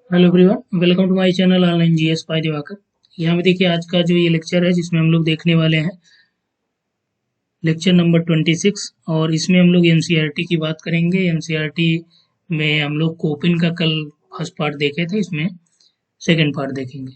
Hello everyone, welcome to my channel online GS by Diwakar. यहाँ पे देखिए आज का जो ये लेक्चर है जिसमें हम लोग देखने वाले हैं लेक्चर नंबर 26। और इसमें हम लोग एनसीईआरटी की बात करेंगे। एनसीईआरटी में हम लोग कोपिन का कल फर्स्ट पार्ट देखे थे, इसमें सेकंड पार्ट देखेंगे।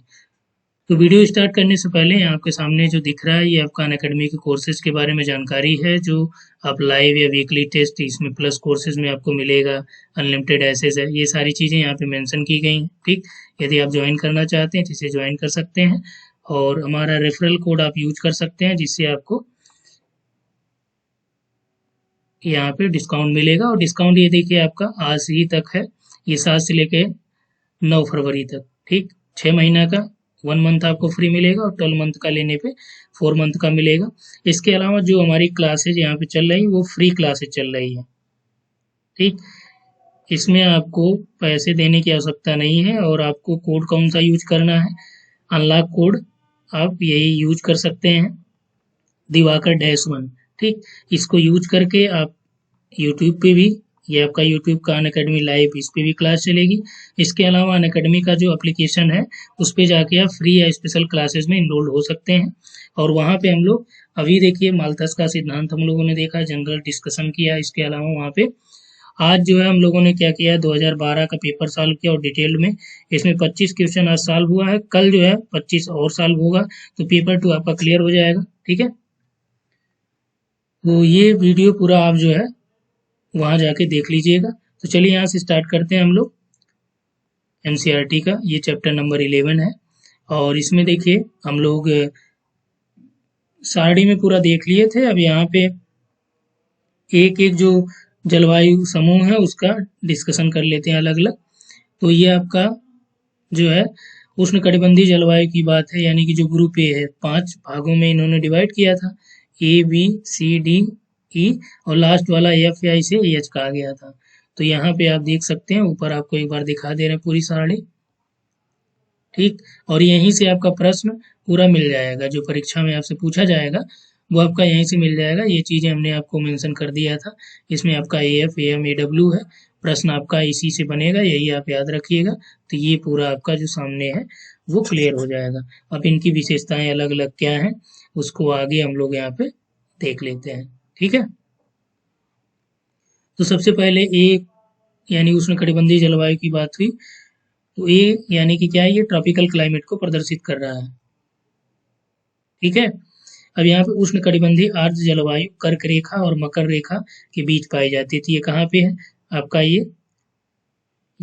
तो वीडियो स्टार्ट करने से पहले आपके सामने जो दिख रहा है ये आपका अनअकैडमी के कोर्सेज के बारे में जानकारी है, जो आप लाइव या वीकली टेस्ट इसमें प्लस कोर्सेज में आपको मिलेगा। अनलिमिटेड एसेस है, ये सारी चीज़ें यहाँ पे मेंशन की गई हैं। ठीक, यदि आप ज्वाइन करना चाहते हैं तो इसे ज्वाइन कर सकते हैं और हमारा रेफरल कोड आप यूज कर सकते हैं, जिससे आपको यहाँ पे डिस्काउंट मिलेगा। और डिस्काउंट ये देखिए आपका आज ही तक है, ये 7 से लेके 9 फरवरी तक। ठीक, 6 महीना का 1 मंथ आपको फ्री मिलेगा और 12 मंथ का लेने पे 4 मंथ का मिलेगा। इसके अलावा जो हमारी क्लासेज यहाँ पे चल रही वो फ्री क्लासेज चल रही है। ठीक, इसमें आपको पैसे देने की आवश्यकता नहीं है और आपको कोड कौन सा यूज करना है, अनलॉक कोड आप यही यूज कर सकते हैं, दिवाकर-1। ठीक, इसको यूज करके आप यूट्यूब पे भी, ये आपका यूट्यूब का अनअकैडमी लाइव, इस पे भी क्लास चलेगी। इसके अलावा अनअकैडमी का जो एप्लीकेशन है उस पे जाके आप फ्री या स्पेशल क्लासेस में इनरोल हो सकते हैं। और वहाँ पे हम लोग अभी देखिए माल्थस का सिद्धांत हम लोगों ने देखा, जनरल डिस्कशन किया। इसके अलावा वहाँ पे आज जो है हम लोगों ने क्या किया, 2012 का पेपर सॉल्व किया और डिटेल में। इसमें 25 क्वेश्चन आज सॉल्व हुआ है, कल जो है 25 और सॉल्व होगा, तो पेपर 2 आपका क्लियर हो जाएगा। ठीक है, तो ये वीडियो पूरा आप जो है वहाँ जाके देख लीजिएगा। तो चलिए यहाँ से स्टार्ट करते हैं हम लोग एनसीईआरटी का। ये चैप्टर नंबर 11 है और इसमें देखिए हम लोग सारणी में पूरा देख लिए थे। अब यहाँ पे एक एक जो जलवायु समूह है उसका डिस्कशन कर लेते हैं अलग अलग। तो ये आपका जो है उष्णकटिबंधीय जलवायु की बात है, यानी कि जो ग्रुप ए है, 5 भागों में इन्होंने डिवाइड किया था, A B C D E, और लास्ट वाला एफ या इसे एच कहा गया था। तो यहाँ पे आप देख सकते हैं, ऊपर आपको एक बार दिखा दे रहे हैं पूरी सारणी। ठीक, और यहीं से आपका प्रश्न पूरा मिल जाएगा, जो परीक्षा में आपसे पूछा जाएगा वो आपका यहीं से मिल जाएगा। ये चीज़ें हमने आपको मेंशन कर दिया था। इसमें आपका A F A M A W है, प्रश्न आपका इसी से बनेगा, यही आप याद रखिएगा। तो ये पूरा आपका जो सामने है वो क्लियर हो जाएगा। अब इनकी विशेषताएं अलग अलग क्या हैं उसको आगे हम लोग यहाँ पे देख लेते हैं। ठीक है, तो सबसे पहले ए यानी उष्णकटिबंधीय जलवायु की बात हुई। तो ए यानी कि क्या है, ये ट्रॉपिकल क्लाइमेट को प्रदर्शित कर रहा है। ठीक है, अब यहाँ पे उष्णकटिबंधीय आर्द्र जलवायु कर्क रेखा और मकर रेखा के बीच पाई जाती थी। ये कहाँ पे है आपका, ये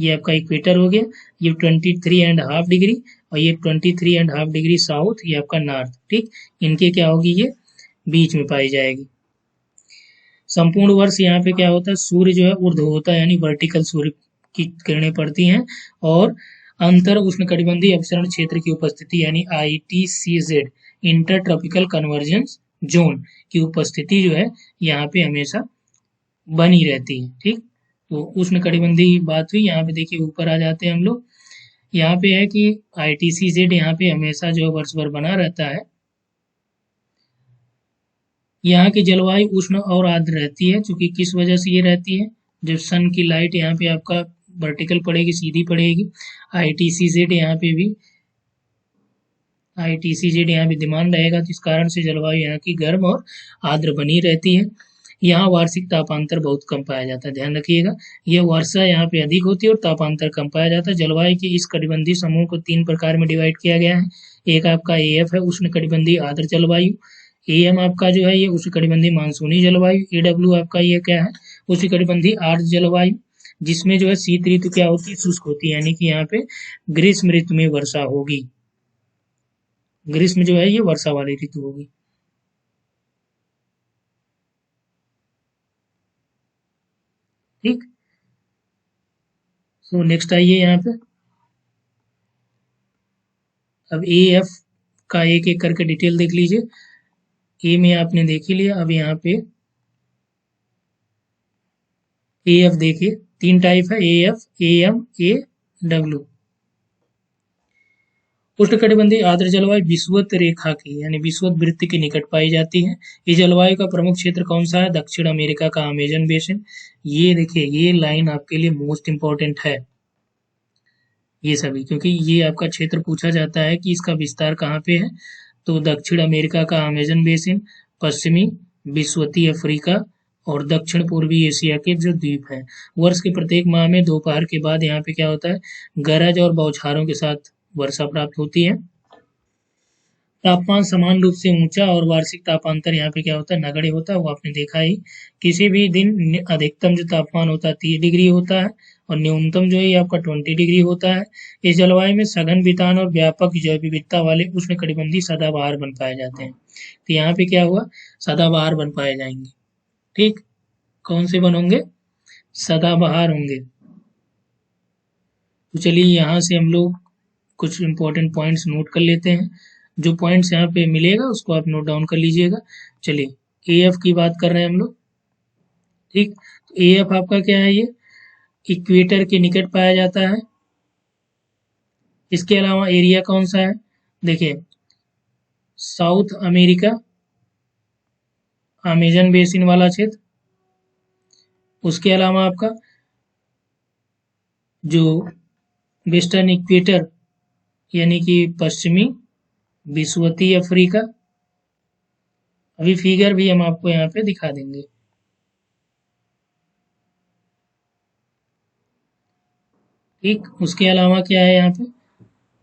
आपका इक्वेटर हो गया, ये 23.5 डिग्री, और ये 23.5 डिग्री साउथ, ये आपका नॉर्थ। ठीक, इनके क्या होगी, ये बीच में पाई जाएगी। संपूर्ण वर्ष यहाँ पे क्या होता है, सूर्य जो है ऊर्ध्व होता है, यानी वर्टिकल सूर्य की किरणें पड़ती हैं। और अंतर उष्णकटिबंधीय अपसरण क्षेत्र की उपस्थिति यानी ITCZ, inter tropical convergence zone की उपस्थिति जो है यहाँ पे हमेशा बनी रहती है। ठीक, तो उष्णकटिबंधीय बात हुई। यहाँ पे देखिए ऊपर आ जाते हैं हम लोग, यहाँ पे है कि ITCZ यहाँ पे हमेशा जो है वर्ष भर बना रहता है। यहाँ की जलवायु उष्ण और आर्द्र रहती है, क्योंकि किस वजह से ये रहती है, जब सन की लाइट यहाँ पे आपका वर्टिकल पड़ेगी, सीधी पड़ेगी। ITCZ यहाँ पे भी, ITCZ यहाँ पे डिमांड रहेगा, तो इस कारण से जलवायु यहाँ की गर्म और आर्द्र बनी रहती है। यहाँ वार्षिक तापांतर बहुत कम पाया जाता है, ध्यान रखिएगा। यह वर्षा यहाँ पे अधिक होती है और तापांतर कम पाया जाता है। जलवायु के इस कटिबंधीय समूह को 3 प्रकार में डिवाइड किया गया है। एक आपका AF है, उष्णकटिबंधीय आर्द्र जलवायु। AM आपका जो है ये उष्णकटिबंधीय मानसूनी जलवायु। AW आपका ये क्या है, उष्णकटिबंधीय आर्द्र जलवायु, जिसमें जो है शीत ऋतु क्या होती है, शुष्क होती है, यानी कि यहाँ पे ग्रीष्म ऋतु में वर्षा होगी। ग्रीष्म जो है ये वर्षा वाली ऋतु होगी। ठीक, तो नेक्स्ट आइए यहाँ पे। अब AF का एक एक करके डिटेल देख लीजिए। ए में आपने देख ही लिया। अब यहाँ पे AF देखिए, 3 टाइप है, AF, AM, AW। उष्णकटिबंधीय आर्द्र जलवायु विषुवत रेखा की यानी विषुवत वृत्त के निकट पाई जाती है। इस जलवायु का प्रमुख क्षेत्र कौन सा है, दक्षिण अमेरिका का अमेजन बेसिन। ये देखिए, ये लाइन आपके लिए मोस्ट इंपॉर्टेंट है। ये सभी, क्योंकि ये आपका क्षेत्र पूछा जाता है कि इसका विस्तार कहाँ पे है। तो दक्षिण अमेरिका का अमेजन बेसिन, पश्चिमी विषुवतीय अफ्रीका और दक्षिण पूर्वी एशिया के जो द्वीप हैं। वर्ष के प्रत्येक माह में दोपहर के बाद यहाँ पे क्या होता है, गरज और बौछारों के साथ वर्षा प्राप्त होती है। तापमान समान रूप से ऊंचा और वार्षिक तापांतर यहाँ पे क्या होता है, नगण्य होता है, वो आपने देखा ही। किसी भी दिन अधिकतम जो तापमान होता है 30 डिग्री होता है और न्यूनतम जो है ये आपका 20 डिग्री होता है। इस जलवायु में सघन वितान और व्यापक जैव विविधता वाले उष्णकटिबंधीय सदाबहार बन पाए जाते हैं। तो यहाँ पे क्या हुआ, सदाबहार बन पाए जाएंगे। ठीक, कौन से बन होंगे, सदाबहार होंगे। तो चलिए यहाँ से हम लोग कुछ इंपॉर्टेंट पॉइंट्स नोट कर लेते हैं। जो पॉइंट्स यहाँ पे मिलेगा उसको आप नोट डाउन कर लीजिएगा। चलिए एएफ की बात कर रहे हैं हम लोग। ठीक, एएफ आपका क्या है, ये इक्वेटर के निकट पाया जाता है। इसके अलावा एरिया कौन सा है, देखिए साउथ अमेरिका अमेजन बेसिन वाला क्षेत्र। उसके अलावा आपका जो वेस्टर्न इक्वेटर यानी कि पश्चिमी विषुवतीय अफ्रीका। अभी फिगर भी हम आपको यहाँ पे दिखा देंगे। ठीक, उसके अलावा क्या है यहाँ पे,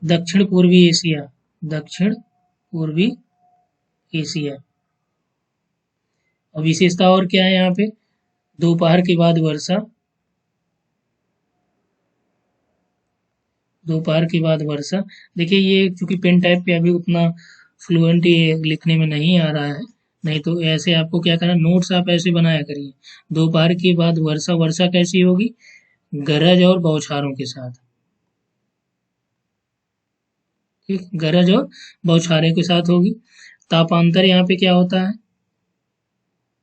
दक्षिण पूर्वी एशिया, दक्षिण पूर्वी एशिया। और विशेषता और क्या है यहाँ पे, दोपहर के बाद वर्षा, दोपहर के बाद वर्षा। देखिए ये चूंकि पेन टाइप पे अभी उतना फ्लुएंट ये लिखने में नहीं आ रहा है, नहीं तो ऐसे आपको क्या करना, नोट्स आप ऐसे बनाया करिए। दोपहर के बाद वर्षा, वर्षा कैसी होगी, गरज और बौछारों के साथ। ठीक, गरज और बौछारें के साथ होगी। तापांतर यहाँ पे क्या होता है,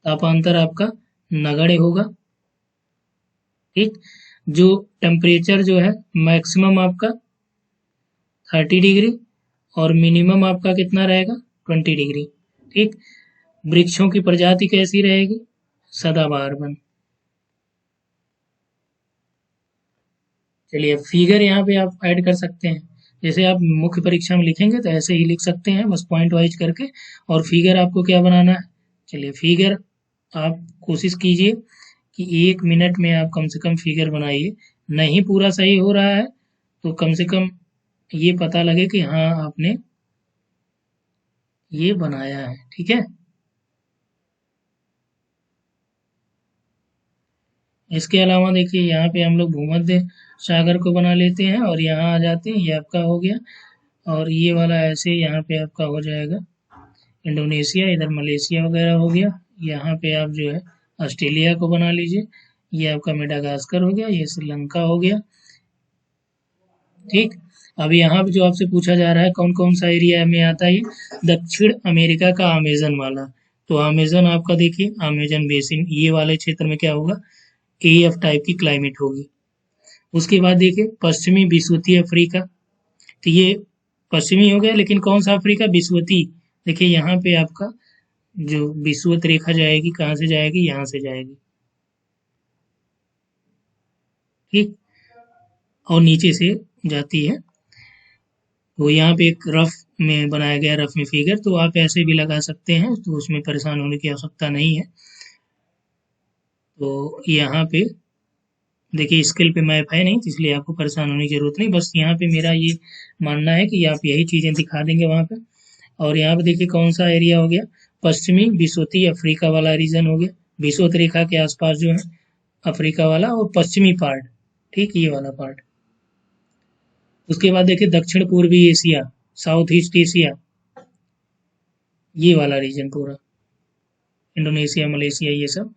तापांतर आपका नगण्य होगा। ठीक, जो टेम्परेचर जो है मैक्सिमम आपका 30 डिग्री और मिनिमम आपका कितना रहेगा, 20 डिग्री। ठीक, वृक्षों की प्रजाति कैसी रहेगी, सदाबहार वन। चलिए फिगर यहाँ पे आप ऐड कर सकते हैं, जैसे आप मुख्य परीक्षा में लिखेंगे तो ऐसे ही लिख सकते हैं, बस पॉइंट वाइज करके। और फिगर आपको क्या बनाना है, चलिए फिगर आप कोशिश कीजिए कि 1 मिनट में आप कम से कम फिगर बनाइए। नहीं पूरा सही हो रहा है तो कम से कम ये पता लगे कि हाँ आपने ये बनाया है। ठीक है, इसके अलावा देखिए यहाँ पे हम लोग भूमध्य सागर को बना लेते हैं और यहाँ आ जाते हैं, ये आपका हो गया। और ये वाला ऐसे यहाँ पे आपका हो जाएगा इंडोनेशिया, इधर मलेशिया वगैरह हो गया। यहाँ पे आप जो है ऑस्ट्रेलिया को बना लीजिए, ये आपका मेडागास्कर हो गया, ये श्रीलंका हो गया। ठीक, अब यहाँ पे जो आपसे पूछा जा रहा है कौन कौन सा एरिया में आता है, दक्षिण अमेरिका का अमेजन वाला। तो अमेजन आपका देखिए अमेजन बेसिन, ये वाले क्षेत्र में क्या होगा, एएफ टाइप की क्लाइमेट होगी। उसके बाद देखिए पश्चिमी विषुवतीय अफ्रीका, तो ये पश्चिमी हो गया, लेकिन कौन सा अफ्रीका, विषुवती। देखिए यहाँ पे आपका जो विषुवत रेखा जाएगी कहाँ से जाएगी, यहाँ से जाएगी। ठीक, और नीचे से जाती है। तो यहाँ पे एक रफ में बनाया गया, रफ में फिगर, तो आप ऐसे भी लगा सकते हैं, तो उसमें परेशान होने की आवश्यकता नहीं है। तो यहाँ पे देखिए स्केल पे मैप है नहीं, तो इसलिए आपको परेशान होने की जरूरत नहीं। बस यहाँ पे मेरा ये मानना है कि आप यही चीजें दिखा देंगे वहाँ पे। और यहाँ पे देखिए कौन सा एरिया हो गया, पश्चिमी विषुवतीय अफ्रीका वाला रीजन हो गया, विषुवत रेखा के आसपास जो है अफ्रीका वाला और पश्चिमी पार्ट। ठीक, ये वाला पार्ट। उसके बाद देखिए दक्षिण पूर्वी एशिया, साउथ ईस्ट एशिया, ये वाला रीजन पूरा, इंडोनेशिया मलेशिया ये सब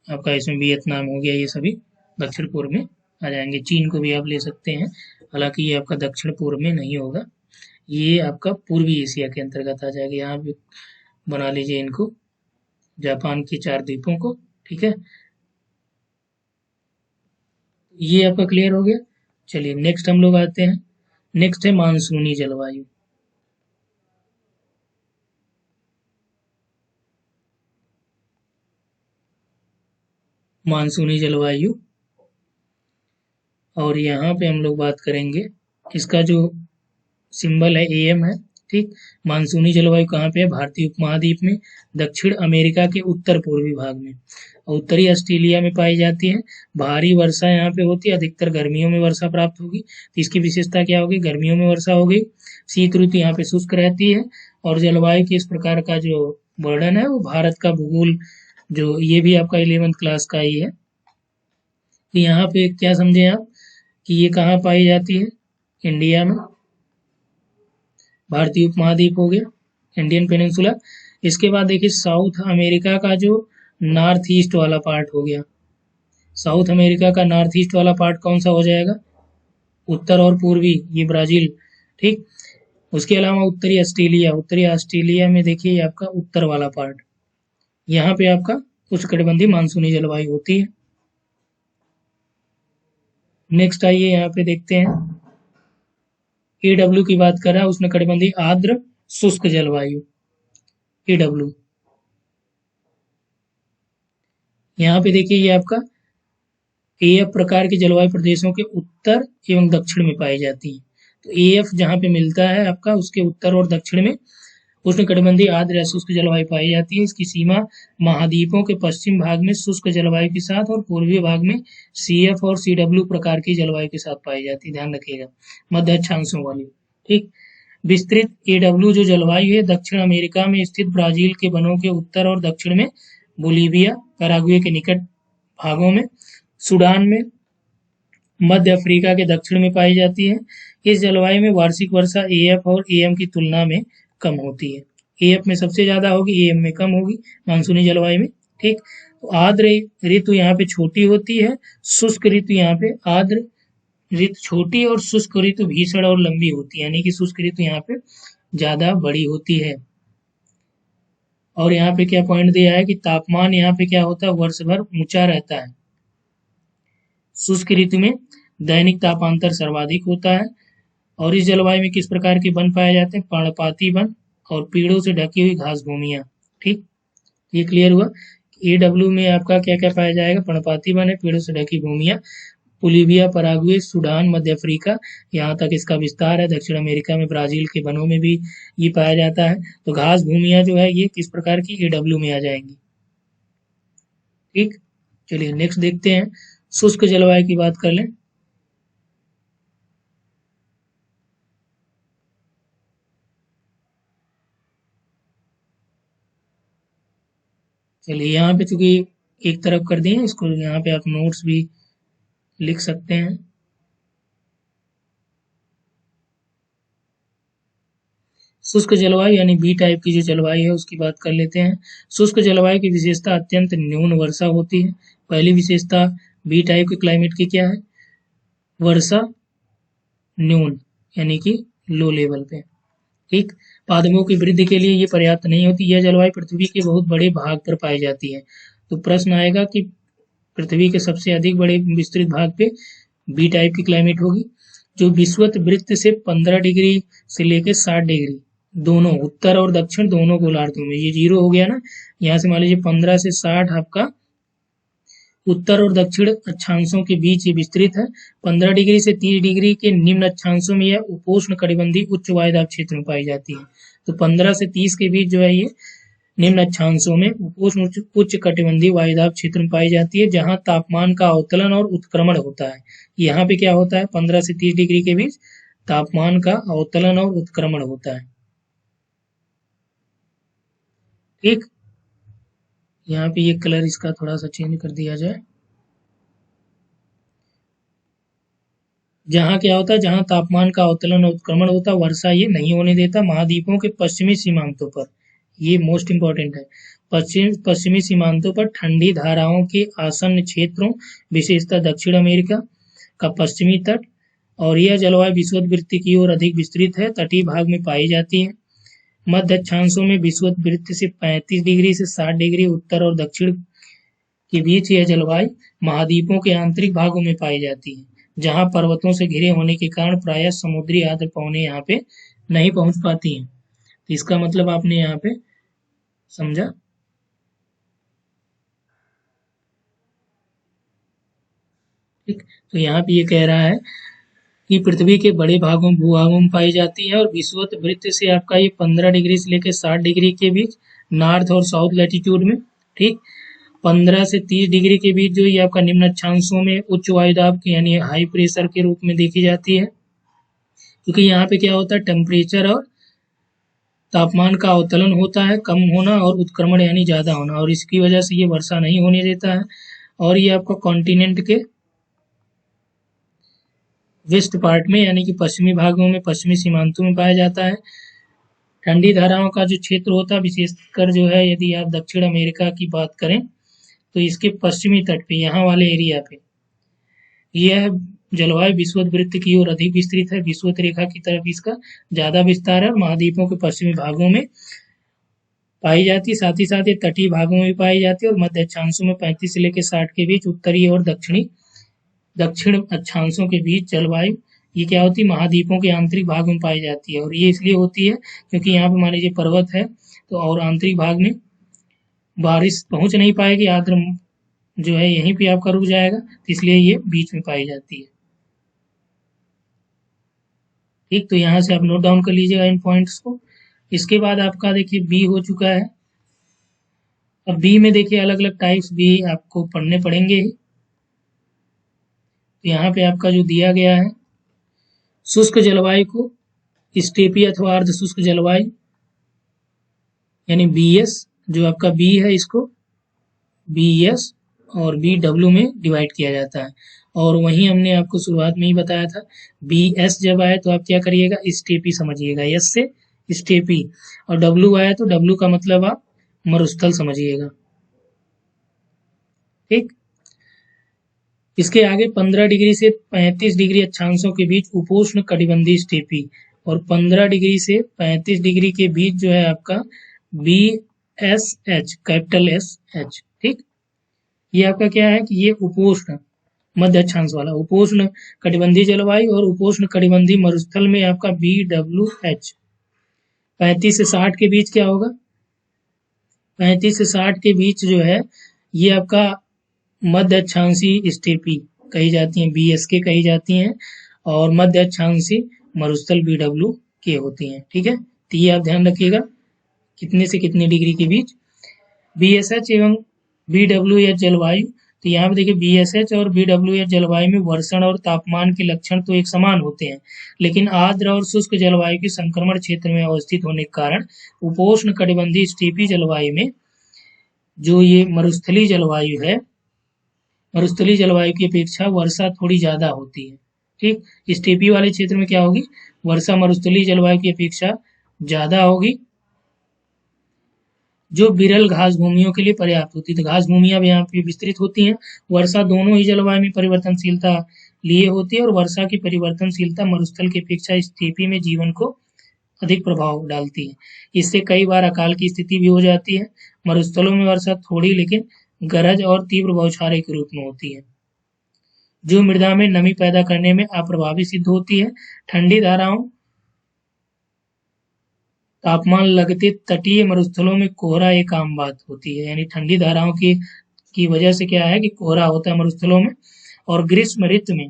आपका, इसमें वियतनाम हो गया, ये सभी दक्षिण पूर्व में आ जाएंगे। चीन को भी आप ले सकते हैं, हालांकि ये आपका दक्षिण पूर्व में नहीं होगा, ये आपका पूर्वी एशिया के अंतर्गत आ जाएगा। यहाँ पे बना लीजिए इनको, जापान के 4 द्वीपों को। ठीक है, ये आपका क्लियर हो गया। चलिए नेक्स्ट हम लोग आते हैं, नेक्स्ट है मानसूनी जलवायु। मानसूनी जलवायु, और यहाँ पे हम लोग बात करेंगे इसका जो सिंबल है AM है, ठीक। मानसूनी जलवायु कहाँ पे है? भारतीय उपमहाद्वीप में, दक्षिण अमेरिका के उत्तर पूर्वी भाग में और उत्तरी ऑस्ट्रेलिया में पाई जाती है। भारी वर्षा यहाँ पे होती है, अधिकतर गर्मियों में वर्षा प्राप्त होगी। तो इसकी विशेषता क्या होगी? गर्मियों में वर्षा होगी। शीत ऋतु यहाँ पे शुष्क रहती है और जलवायु के इस प्रकार का जो वर्णन है वो भारत का भूगोल, जो ये भी आपका 11th क्लास का ही है। तो यहाँ पे क्या समझे आप कि ये कहाँ पाई जाती है? इंडिया में, भारतीय उपमहाद्वीप हो गया, इंडियन पेनिनसुला। इसके बाद देखिए साउथ अमेरिका का जो नॉर्थ ईस्ट वाला पार्ट हो गया, साउथ अमेरिका का नॉर्थ ईस्ट वाला पार्ट कौन सा हो जाएगा? उत्तर और पूर्वी, ये ब्राजील, ठीक। उसके अलावा उत्तरी ऑस्ट्रेलिया, उत्तरी ऑस्ट्रेलिया में देखिए ये आपका उत्तर वाला पार्ट, यहाँ पे आपका उष्णकटिबंधीय मानसूनी जलवायु होती है। नेक्स्ट आइए यहाँ पे देखते हैं, AW की बात कर रहा है, उष्णकटिबंधीय आर्द्र शुष्क जलवायु, AW। यहाँ पे देखिए ये आपका AF प्रकार के जलवायु प्रदेशों के उत्तर एवं दक्षिण में पाई जाती है। तो AF जहाँ पे मिलता है आपका, उसके उत्तर और दक्षिण में उष्णकटिबंधीय आर्द्र या शुष्क जलवायु पाई जाती है। इसकी सीमा महाद्वीपों के पश्चिम भाग में शुष्क जलवायु के साथ और पूर्वी भाग में CF और CW प्रकार की जलवायु के साथ पाई जाती है, ध्यान रखिएगा, मध्य अक्षांशों वाली, ठीक। विस्तृत AW जो जलवायु है दक्षिण अमेरिका में स्थित ब्राजील के वनों के उत्तर और दक्षिण में, बोलीविया, पैराग्वे के निकट भागों में, सूडान में, मध्य अफ्रीका के दक्षिण में पाई जाती है। इस जलवायु में वार्षिक वर्षा AF और AM की तुलना में कम होती है। AF में सबसे ज्यादा होगी, AM में कम होगी मानसूनी जलवायु में, ठीक। तो आर्द्र ऋतु यहाँ पे छोटी होती है, शुष्क ऋतु यहाँ पे आर्द्र ऋतु छोटी और शुष्क ऋतु भीषण और लंबी होती है, यानी कि शुष्क ऋतु यहाँ पे ज्यादा बड़ी होती है। और यहाँ पे क्या पॉइंट दिया है कि तापमान यहाँ पे क्या होता है? वर्ष भर ऊंचा रहता है। शुष्क ऋतु में दैनिक तापांतर सर्वाधिक होता है। और इस जलवायु में किस प्रकार के वन पाए जाते हैं? पर्णपाती वन और पेड़ों से ढकी हुई घास भूमियां, ठीक। ये क्लियर हुआ। AW में आपका क्या क्या पाया जाएगा? पर्णपाती वन है, पेड़ों से ढकी भूमियां, बोलीविया, पराग्वे, सूडान, मध्य अफ्रीका, यहाँ तक इसका विस्तार है। दक्षिण अमेरिका में ब्राजील के वनों में भी ये पाया जाता है। तो घास भूमियां जो है ये किस प्रकार की? AW में आ जाएंगी, ठीक। चलिए नेक्स्ट देखते हैं, शुष्क जलवायु की बात कर लें। चलिए यहाँ पे चूंकि एक तरफ कर दिए हैं इसको, यहाँ पे आप नोट्स भी लिख सकते हैं। शुष्क जलवायु यानी बी टाइप की जो जलवायु है उसकी बात कर लेते हैं। शुष्क जलवायु की विशेषता अत्यंत न्यून वर्षा होती है। पहली विशेषता बी टाइप के क्लाइमेट की क्या है? वर्षा न्यून, यानी कि लो लेवल पे, ठीक। पादपों की वृद्धि के लिए ये पर्याप्त नहीं होती। यह जलवायु पृथ्वी के बहुत बड़े भाग पर पाई जाती है। तो प्रश्न आएगा कि पृथ्वी के सबसे अधिक बड़े विस्तृत भाग पे बी टाइप की क्लाइमेट होगी, जो विषुवत वृत्त से 15 डिग्री से लेकर 60 डिग्री दोनों उत्तर और दक्षिण दोनों गोलार्धों में, ये 0 हो गया ना, यहाँ से मान लीजिए 15 से 60 आपका उत्तर और दक्षिण अक्षांशों के बीच ये विस्तृत है। 15 डिग्री से 30 डिग्री के निम्न अक्षांशों में यह उपोष्ण कटिबंधीय उच्च वायुदाब क्षेत्र में पाई जाती है। तो 15 से 30 के बीच जो है ये निम्न अक्षांशों में उपोष्ण उच्च कटिबंधीय वायुदाब क्षेत्र में पाई जाती है, जहां तापमान का अवतलन और उत्क्रमण होता है। यहाँ पे क्या होता है? 15 से 30 डिग्री के बीच तापमान का अवतलन और उत्क्रमण होता है, ठीक। यहाँ पे ये कलर इसका थोड़ा सा चेंज कर दिया जाए। जहाँ क्या होता है? जहाँ तापमान का अवतलन और उत्क्रमण होता है, वर्षा ये नहीं होने देता। महाद्वीपों के पश्चिमी सीमांतों पर, ये मोस्ट इंपॉर्टेंट है, पश्चिमी सीमांतों पर ठंडी धाराओं के आसन्न क्षेत्रों, विशेषतः दक्षिण अमेरिका का पश्चिमी तट, और यह जलवायु विषुवत वृत्त की ओर अधिक विस्तृत है, तटीय भाग में पाई जाती है। मध्य अक्षांशों में विषुवत वृत्त से 35 डिग्री से 60 डिग्री उत्तर और दक्षिण के बीच यह जलवायु महाद्वीपों के आंतरिक भागों में पाई जाती है, जहां पर्वतों से घिरे होने के कारण प्रायः समुद्री आर्द्र पवनें यहाँ पे नहीं पहुंच पाती हैं। तो इसका मतलब आपने यहाँ पे समझा। ठीक, तो यहाँ पे ये कह रहा है कि पृथ्वी के बड़े भागों भूभागों में पाई जाती है और विषुवत वृत्त से आपका ये 15 डिग्री से लेकर 60 डिग्री के बीच नॉर्थ और साउथ लैटिट्यूड में, ठीक। 15 से 30 डिग्री के बीच जो ये आपका निम्न अक्षांशों में उच्च वायुदाब यानी हाई प्रेशर के रूप में देखी जाती है, क्योंकि यहाँ पे क्या होता है, टेम्परेचर और तापमान का अवतलन होता है, कम होना और उत्क्रमण यानी ज़्यादा होना, और इसकी वजह से ये वर्षा नहीं होने देता है। और ये आपका कॉन्टिनेंट के वेस्ट पार्ट में यानी कि पश्चिमी भागों में, पश्चिमी सीमांतों में पाया जाता है। ठंडी धाराओं का जो क्षेत्र होता है, विशेषकर जो है यदि आप दक्षिण अमेरिका की बात करें तो इसके पश्चिमी तट पे, यहाँ वाले एरिया पे, यह जलवायु विषुवत वृत्त की ओर अधिक विस्तृत है, विषुवत रेखा की तरफ इसका ज्यादा विस्तार है और महाद्वीपों के पश्चिमी भागों में पाई जाती है। साथ ही साथ ये तटीय भागों में भी पाई जाती है और मध्य अक्षांशों में 35 से लेकर 60 के बीच, उत्तरी और दक्षिण अक्षांशों के बीच जलवायु ये क्या होती है, महाद्वीपों के आंतरिक भाग में पाई जाती है। और ये इसलिए होती है क्योंकि यहाँ पे मान लीजिए पर्वत है तो, और आंतरिक भाग में बारिश पहुंच नहीं पाएगी, आर्द्र जो है यहीं पे आपका रुक जाएगा, इसलिए ये बीच में पाई जाती है। ठीक, तो यहाँ से आप नोट डाउन कर लीजिएगा इन पॉइंट्स को। इसके बाद आपका देखिए बी हो चुका है। अब बी में देखिए अलग अलग टाइप्स भी आपको पढ़ने पड़ेंगे। तो यहाँ पे आपका जो दिया गया है, शुष्क जलवायु को स्टेपी अथवा अर्ध शुष्क जलवायु यानी BS, जो आपका बी है इसको BS और BW में डिवाइड किया जाता है। और वहीं हमने आपको शुरुआत में ही बताया था, BS जब आए तो आप क्या करिएगा, स्टेपी समझिएगा, S से स्टेपी, और W आया तो W का मतलब आप मरुस्थल समझिएगा। ठीक, इसके आगे 15 डिग्री से 35 डिग्री अक्षांशों के बीच उपोष्ण कटिबंधीय स्टेपी, और 15 डिग्री से 35 डिग्री के बीच जो है आपका BSH, कैपिटल SH। ठीक, ये आपका क्या है कि ये उपोष्ण मध्य अक्षांश वाला उपोष्ण कटिबंधीय जलवायु और उपोष्ण कटिबंधीय मरुस्थल में आपका BWH। 35 से 60 के बीच क्या होगा, 35 से 60 के बीच जो है ये आपका मध्य अक्षांशी स्टेपी कही जाती हैं, BSK कही जाती हैं, और मध्य अक्षांशी मरुस्थल BWK होती हैं। ठीक है, तो ये आप ध्यान रखिएगा कितने से कितने डिग्री के बीच। BSH एवं BWH जलवायु, तो यहाँ पे देखिए BSH और BWH जलवायु में वर्षण और तापमान के लक्षण तो एक समान होते हैं, लेकिन आर्द्र और शुष्क जलवायु के संक्रमण क्षेत्र में अवस्थित होने के कारण उपोष्ण कटिबंधीय स्टेपी जलवायु में जो ये मरुस्थलीय जलवायु है, मरुस्थलीय जलवायु की अपेक्षा वर्षा थोड़ी ज्यादा होती है। ठीक, स्टेपी वाले क्षेत्र में क्या होगी, वर्षा मरुस्थलीय जलवायु की अपेक्षा ज्यादा होगी, जो विरल घास भूमियों के लिए पर्याप्त होती है। तो घास भूमियां भी यहाँ पे विस्तृत होती हैं। वर्षा दोनों ही जलवायु में परिवर्तनशीलता लिए होती है, और वर्षा की परिवर्तनशीलता मरुस्थल की अपेक्षा स्टेपी में जीवन को अधिक प्रभाव डालती है। इससे कई बार अकाल की स्थिति भी हो जाती है। मरुस्थलों में वर्षा थोड़ी लेकिन गरज और तीव्र बौछारें के रूप में होती है, जो मृदा में नमी पैदा करने में अप्रभावी सिद्ध होती है। ठंडी धाराओं तापमान लगते तटीय मरुस्थलों में कोहरा एक आम बात होती है, यानी ठंडी धाराओं की वजह से क्या है कि कोहरा होता है मरुस्थलों में। और ग्रीष्म ऋतु में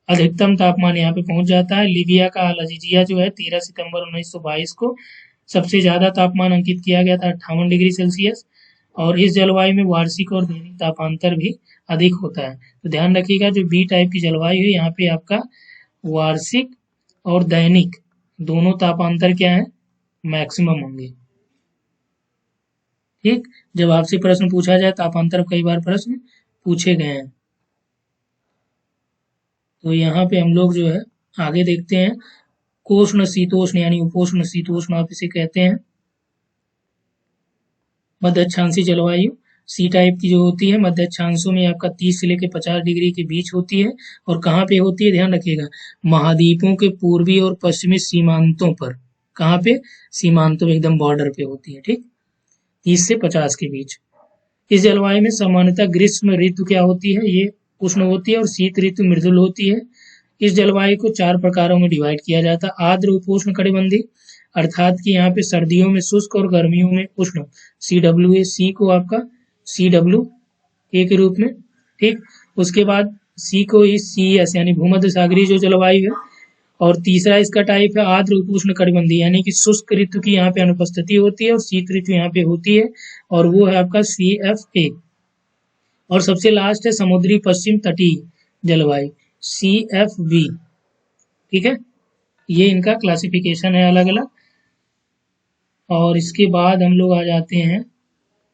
अधिकतम तापमान यहाँ पे पहुंच जाता है। लीबिया का अल अजीजिया जो है 13 सितंबर 1922 को सबसे ज्यादा तापमान अंकित किया गया था, 58 डिग्री सेल्सियस। और इस जलवायु में वार्षिक और दैनिक तापांतर भी अधिक होता है। तो ध्यान रखिएगा जो बी टाइप की जलवायु है, यहाँ पे आपका वार्षिक और दैनिक दोनों तापांतर क्या है, मैक्सिमम होंगे। ठीक, जब आपसे प्रश्न पूछा जाए, तापांतर कई बार प्रश्न पूछे गए हैं। तो यहाँ पे हम लोग जो है आगे देखते हैं, कोष्ण शीतोष्ण यानी उपोष्ण शीतोष्ण आप इसे कहते हैं। मध्य अक्षांशीय जलवायु सी टाइप की जो होती है, मध्य अक्षांशों में आपका 30 से लेकर 50 डिग्री के बीच होती है। और कहाँ पे होती है, ध्यान रखिएगा, महाद्वीपों के पूर्वी और पश्चिमी सीमांतों पर। कहाँ पे, सीमांतों में, एकदम बॉर्डर पे होती है। ठीक, 30 से 50 के बीच। इस जलवायु में सामान्यतः ग्रीष्म ऋतु क्या होती है, ये उष्ण होती है, और शीत ऋतु मृदुल होती है। इस जलवायु को 4 प्रकारों में डिवाइड किया जाता है। आर्द्र उपोष्ण कटिबंधीय, अर्थात कि यहाँ पे सर्दियों में शुष्क और गर्मियों में उष्ण, CWA, सी को आपका CWA के रूप में। ठीक, उसके बाद सी को ही सी एस यानी भूमध्य सागरीय जो जलवायु है। और तीसरा इसका टाइप है आर्द्र उपोष्ण कटिबंधीय, यानी कि शुष्क ऋतु की यहाँ पे अनुपस्थिति होती है और शीत ऋतु यहाँ पे होती है, और वो है आपका CFA। और सबसे लास्ट है समुद्री पश्चिम तटीय जलवायु, CFB। ठीक है, ये इनका क्लासिफिकेशन है अलग अलग। और इसके बाद हम लोग आ जाते हैं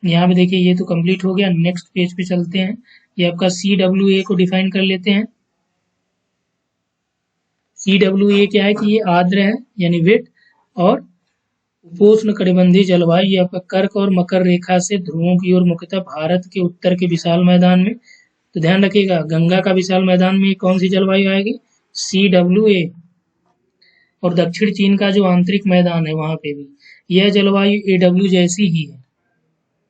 यहाँ पे, देखिए ये तो कंप्लीट हो गया। नेक्स्ट पेज पे चलते हैं। ये आपका CWA को डिफाइन कर लेते हैं। CWA क्या है कि ये आर्द्र है यानी वेट, और उपोष्ण कटिबंधीय जलवायु, ये आपका कर्क और मकर रेखा से ध्रुवों की ओर मुख्यतः भारत के उत्तर के विशाल मैदान में। तो ध्यान रखिएगा, गंगा का विशाल मैदान में कौन सी जलवायु आएगी, CWA। और दक्षिण चीन का जो आंतरिक मैदान है वहां पे भी यह जलवायु AW जैसी ही है।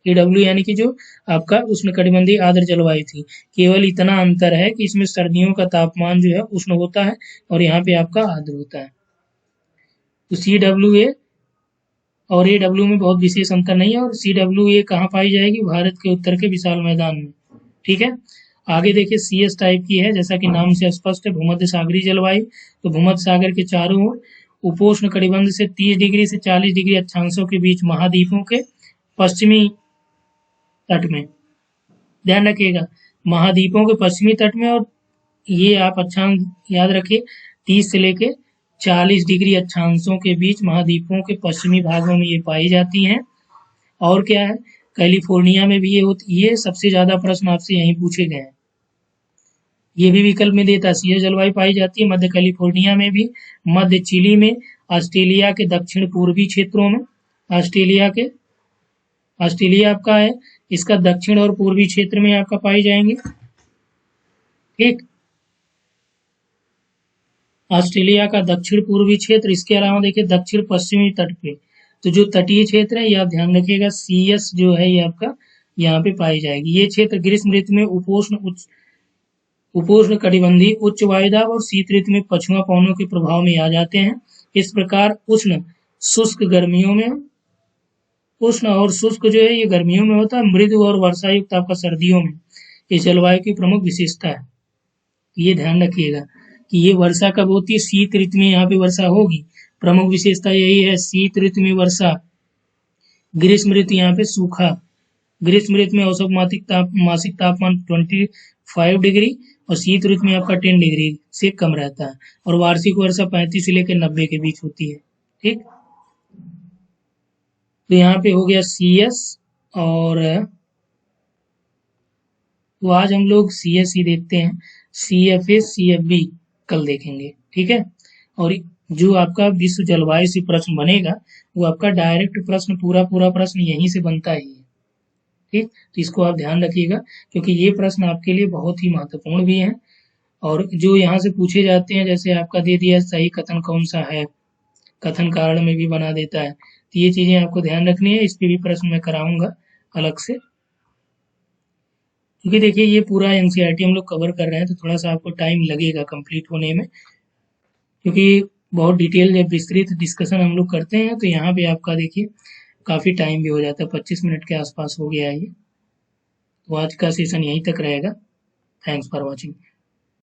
AW यानी कि जो आपका उष्णकटिबंधीय आर्द्र जलवायु थी, केवल इतना अंतर है कि इसमें सर्दियों का तापमान जो है उष्ण होता है और यहाँ पे आपका आर्द्र होता है। तो CWA और AW में बहुत विशेष अंतर नहीं है। और CWA कहाँ पाई जाएगी, भारत के उत्तर के विशाल मैदान में। ठीक है, आगे देखिए CS टाइप की है, जैसा कि नाम से स्पष्ट है, भूमध्य सागरीय जलवायु। तो भूमध्य सागर के चारों ओर उपोष्ण कटिबंध से 30 डिग्री से 40 डिग्री अक्षांशों के बीच महाद्वीपों के पश्चिमी तट में, ध्यान रखिएगा, महाद्वीपों के पश्चिमी तट में। और ये आप अक्षांश याद रखिए, 30 से लेके 40 डिग्री अक्षांशों के बीच महाद्वीपों के पश्चिमी भागों में ये पाई जाती हैं। और क्या है, कैलिफोर्निया में भी ये होती, ये सबसे ज्यादा प्रश्न आपसे यहीं पूछे गए हैं। ये भी विकल्प में देता है, शीतोष्ण जलवायु पाई जाती है मध्य कैलिफोर्निया में भी, मध्य चिली में, ऑस्ट्रेलिया के दक्षिण पूर्वी क्षेत्रों में। ऑस्ट्रेलिया आपका है, इसका दक्षिण और पूर्वी क्षेत्र में आपका पाई जाएंगे। ठीक, ऑस्ट्रेलिया का दक्षिण पूर्वी क्षेत्र। इसके अलावा देखिए दक्षिण पश्चिमी तट पे, तो जो तटीय क्षेत्र है ये आप ध्यान रखिएगा, CS जो है ये आपका यहाँ पे पाई जाएगी। ये क्षेत्र ग्रीष्म ऋतु में उपोष्ण कटिबंधीय उच्च वायुदाब और शीत ऋतु में पछुआ पवनों के प्रभाव में आ जाते हैं। इस प्रकार उष्ण शुष्क गर्मियों में, उष्ण और शुष्क जो है ये गर्मियों में होता है, मृदु और वर्षा युक्त आपका सर्दियों में। इस जलवायु की प्रमुख विशेषता है, ये ध्यान रखिएगा कि ये वर्षा कब होती है, शीत ऋतु में यहाँ पे वर्षा होगी। प्रमुख विशेषता यही है, शीत ऋतु में वर्षा, ग्रीष्म ऋतु यहाँ पे सूखा। ग्रीष्म ऋतु में औसत मासिक तापमान 25 डिग्री और शीत ऋतु में आपका 10 डिग्री से कम रहता है। और वार्षिक वर्षा 35 से लेकर 90 के बीच होती है। ठीक, तो यहाँ पे हो गया CS। और तो आज हम लोग CS ही देखते हैं, CFA CFB कल देखेंगे। ठीक है, और जो आपका विश्व जलवायु से प्रश्न बनेगा वो आपका डायरेक्ट प्रश्न, पूरा प्रश्न यहीं से बनता ही है। ठीक, तो इसको आप ध्यान रखिएगा क्योंकि ये प्रश्न आपके लिए बहुत ही महत्वपूर्ण भी है। और जो यहाँ से पूछे जाते हैं, जैसे आपका दे दिया सही कथन कौन सा है, कथन कारण में भी बना देता है, तो ये चीजें आपको ध्यान रखनी है। इस पे भी प्रश्न मैं कराऊंगा अलग से, क्योंकि देखिए ये पूरा NCERT हम लोग कवर कर रहे हैं तो थोड़ा सा आपको टाइम लगेगा कंप्लीट होने में, क्योंकि बहुत डिटेल जब विस्तृत डिस्कशन हम लोग करते हैं तो यहाँ पे आपका देखिए काफ़ी टाइम भी हो जाता है, 25 मिनट के आसपास हो गया है ये। तो आज का सेशन यहीं तक रहेगा। Thanks for watching.